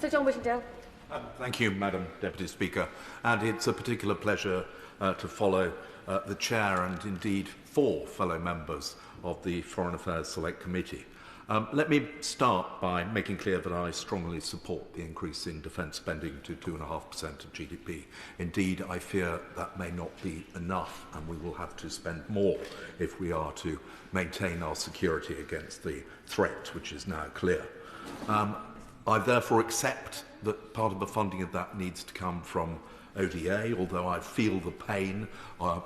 Sir John Whittingdale. Thank you, Madam Deputy Speaker. And it's a particular pleasure to follow the Chair and indeed 4 fellow members of the Foreign Affairs Select Committee. Let me start by making clear that I strongly support the increase in defence spending to 2.5% of GDP. Indeed, I fear that may not be enough, and we will have to spend more if we are to maintain our security against the threat, which is now clear. I therefore accept that part of the funding of that needs to come from ODA, although I feel the pain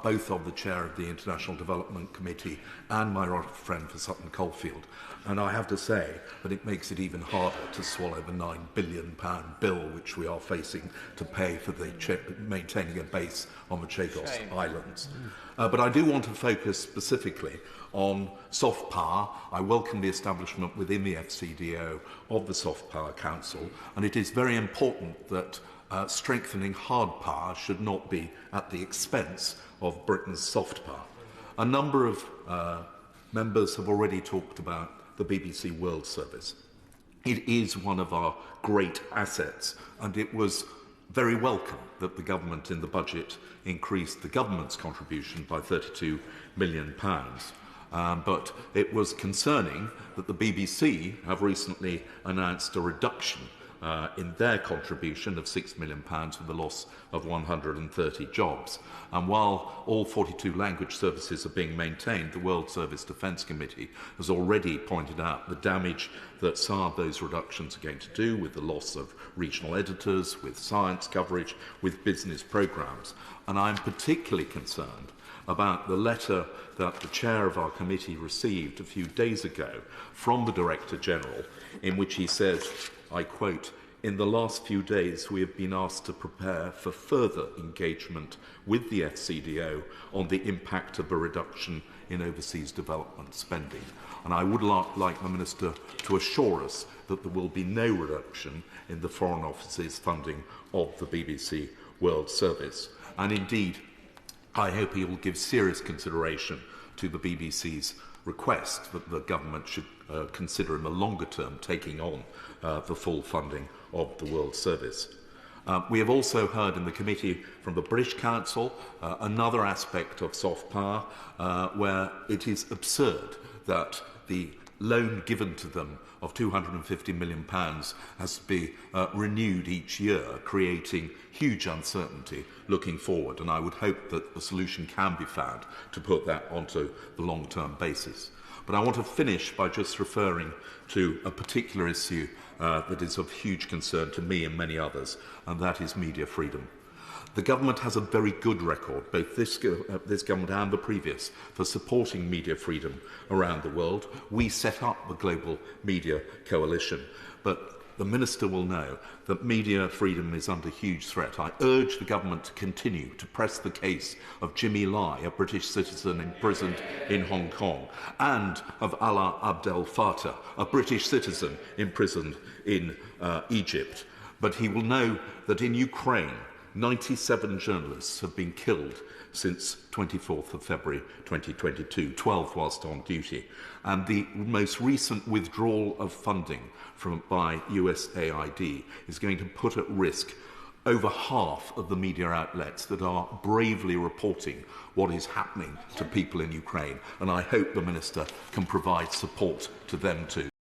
both of the Chair of the International Development Committee and my right friend for Sutton Coldfield. And I have to say that it makes it even harder to swallow the £9 billion bill which we are facing to pay for the maintaining a base on the Chagos Islands. But I do want to focus specifically on soft power. I welcome the establishment within the FCDO of the Soft Power Council, and it is very important that strengthening hard power should not be at the expense of Britain's soft power. A number of members have already talked about the BBC World Service. It is one of our great assets, and it was very welcome that the government in the budget increased the government's contribution by £32 million. But it was concerning that the BBC have recently announced a reduction in their contribution of £6 million with the loss of 130 jobs. And while all 42 language services are being maintained, the World Service Defence Committee has already pointed out the damage that some of those reductions are going to do with the loss of regional editors, with science coverage, with business programmes. And I'm particularly concerned about the letter that the chair of our committee received a few days ago from the Director General, in which he says, I quote, "In the last few days we have been asked to prepare for further engagement with the FCDO on the impact of a reduction in overseas development spending." And I would like the Minister to assure us that there will be no reduction in the Foreign Office's funding of the BBC World Service. And indeed, I hope he will give serious consideration to the BBC's request that the government should consider in the longer term taking on the full funding of the World Service. We have also heard in the committee from the British Council another aspect of soft power where it is absurd that the loan given to them of £250 million has to be renewed each year, creating huge uncertainty looking forward. And I would hope that a solution can be found to put that onto the long-term basis. But I want to finish by just referring to a particular issue that is of huge concern to me and many others, and that is media freedom. The government has a very good record, both this government and the previous, for supporting media freedom around the world. We set up the Global Media Coalition, but the Minister will know that media freedom is under huge threat. I urge the government to continue to press the case of Jimmy Lai, a British citizen imprisoned in Hong Kong, and of Alaa Abdel Fattah, a British citizen imprisoned in Egypt. But he will know that in Ukraine, 97 journalists have been killed since 24th of February 2022, 12 whilst on duty. And the most recent withdrawal of funding by USAID is going to put at risk over half of the media outlets that are bravely reporting what is happening to people in Ukraine. And I hope the Minister can provide support to them too.